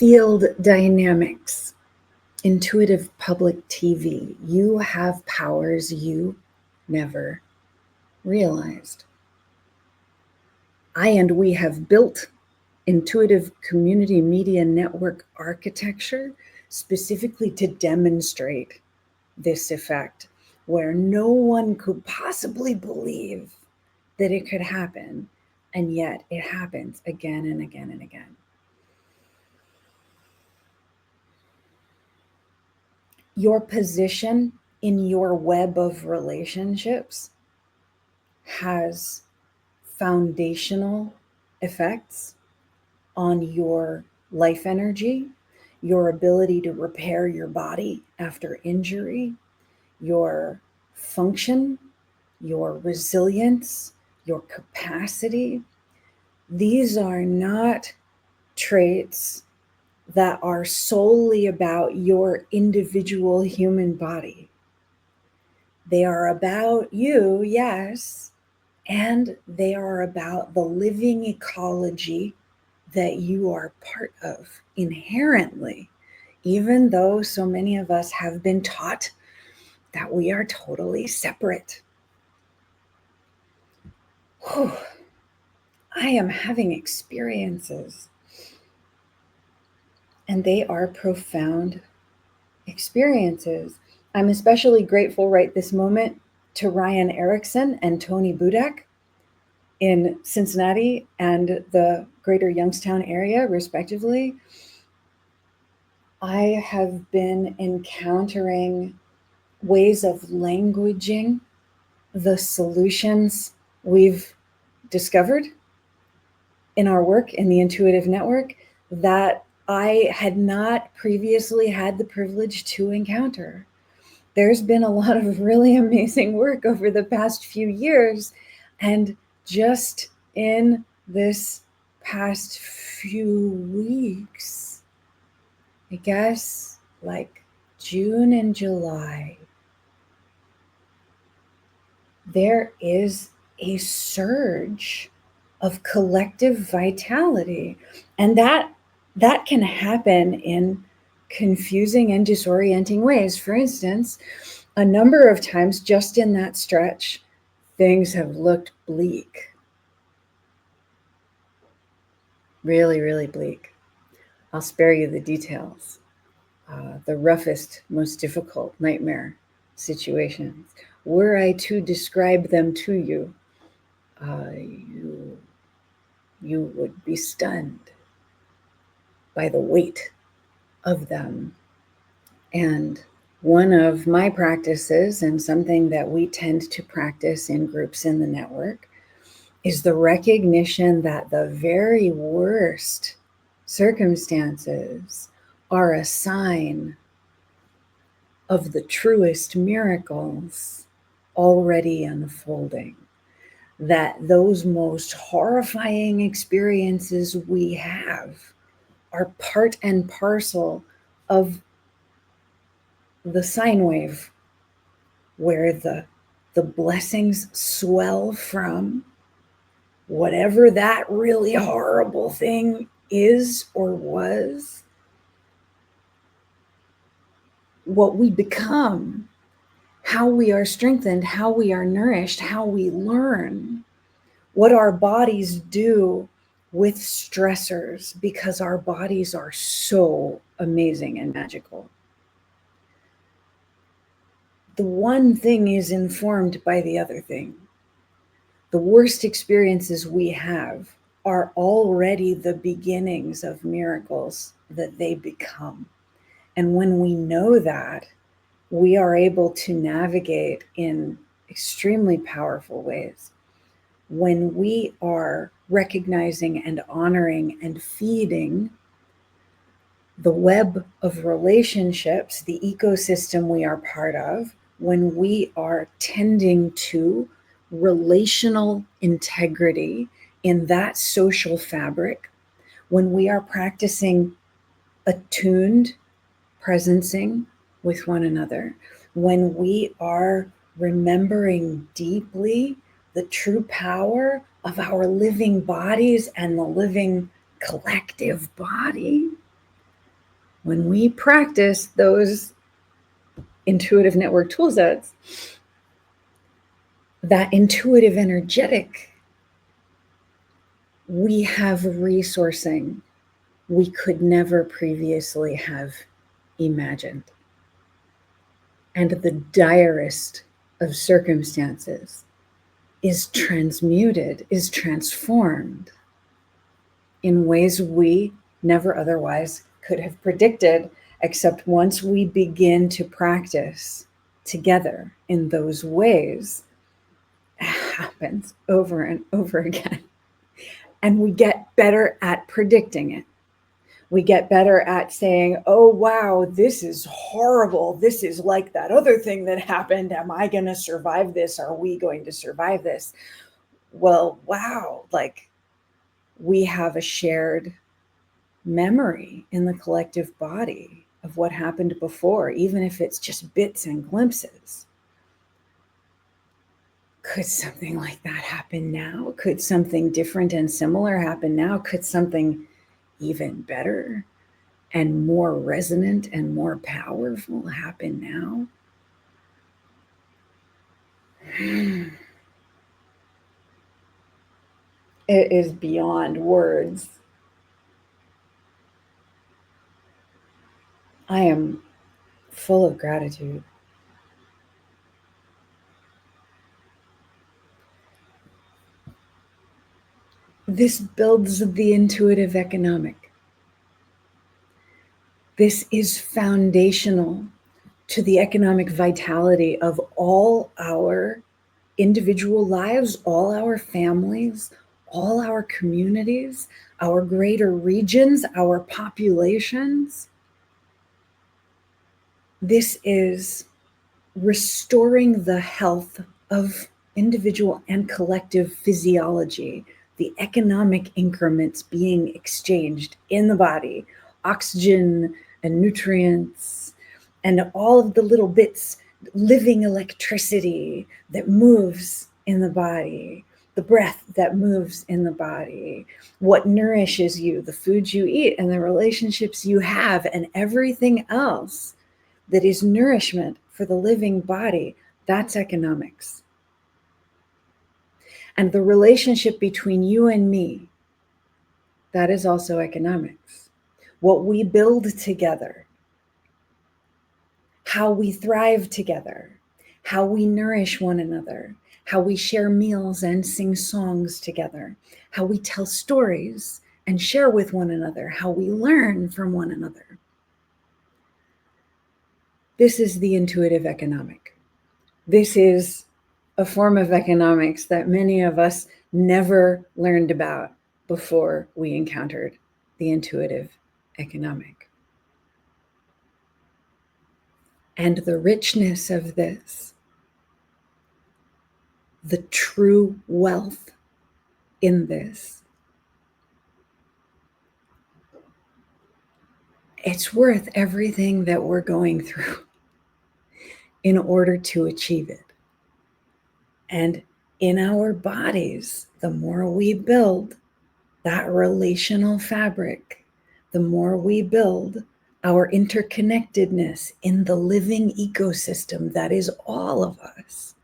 Field dynamics, intuitive public TV. You have powers you never realized. I and we have built intuitive community media network architecture specifically to demonstrate this effect, where no one could possibly believe that it could happen, and yet it happens again and again and again. Your position in your web of relationships has foundational effects on your life energy, your ability to repair your body after injury, your function, your resilience, your capacity. These are not traits that are solely about your individual human body. They are about you, yes, and they are about the living ecology that you are part of inherently, even though so many of us have been taught that we are totally separate. Whew. I am having experiences, and they are profound experiences. I'm especially grateful right this moment to Ryan Erickson and Tony Budak in Cincinnati and the greater Youngstown area, respectively. I have been encountering ways of languaging the solutions we've discovered in our work in the Intuitive Network that I had not previously had the privilege to encounter. There's been a lot of really amazing work over the past few years, and just in this past few weeks, I guess like June and July, there is a surge of collective vitality. And that can happen in confusing and disorienting ways. For instance, a number of times just in that stretch, things have looked bleak. Really, really bleak. I'll spare you the details. The roughest, most difficult nightmare situations. Were I to describe them to you, you would be stunned by the weight of them. And one of my practices, and something that we tend to practice in groups in the network, is the recognition that the very worst circumstances are a sign of the truest miracles already unfolding. That those most horrifying experiences we have are part and parcel of the sine wave, where the blessings swell from whatever that really horrible thing is or was, what we become, how we are strengthened, how we are nourished, how we learn, what our bodies do with stressors, because our bodies are so amazing and magical. The one thing is informed by the other thing. The worst experiences we have are already the beginnings of miracles that they become. And when we know that, we are able to navigate in extremely powerful ways. When we are recognizing and honoring and feeding the web of relationships, the ecosystem we are part of, when we are tending to relational integrity in that social fabric, when we are practicing attuned presencing with one another, when we are remembering deeply the true power of our living bodies and the living collective body, when we practice those intuitive network tool sets, that intuitive energetic, we have resourcing we could never previously have imagined. And the direst of circumstances is transmuted, is transformed in ways we never otherwise could have predicted, except once we begin to practice together in those ways, it happens over and over again. And we get better at predicting it. We get better at saying, oh, wow, this is horrible. This is like that other thing that happened. Am I going to survive this? Are we going to survive this? Well, wow, like we have a shared memory in the collective body of what happened before, even if it's just bits and glimpses. Could something like that happen now? Could something different and similar happen now? Could something even better and more resonant and more powerful happen now? It is beyond words. I am full of gratitude. This builds the intuitive economic. This is foundational to the economic vitality of all our individual lives, all our families, all our communities, our greater regions, our populations. This is restoring the health of individual and collective physiology, the economic increments being exchanged in the body, oxygen and nutrients, and all of the little bits, living electricity that moves in the body, the breath that moves in the body, what nourishes you, the foods you eat, and the relationships you have, and everything else that is nourishment for the living body. That's economics. And the relationship between you and me, that is also economics. What we build together, how we thrive together, how we nourish one another, how we share meals and sing songs together, how we tell stories and share with one another, how we learn from one another. This is the intuitive economic. This is a form of economics that many of us never learned about before we encountered the intuitive economic. And the richness of this, the true wealth in this, it's worth everything that we're going through in order to achieve it. And in our bodies, the more we build that relational fabric, the more we build our interconnectedness in the living ecosystem that is all of us,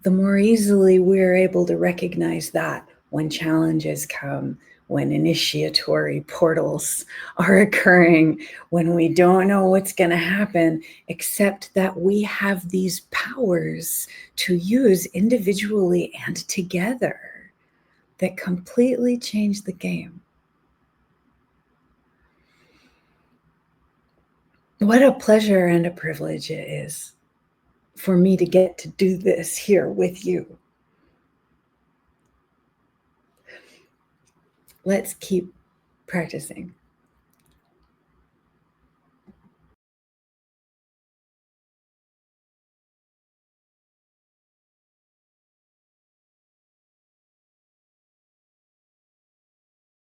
the more easily we're able to recognize that when challenges come, when initiatory portals are occurring, when we don't know what's going to happen, except that we have these powers to use individually and together that completely change the game. What a pleasure and a privilege it is for me to get to do this here with you. Let's keep practicing.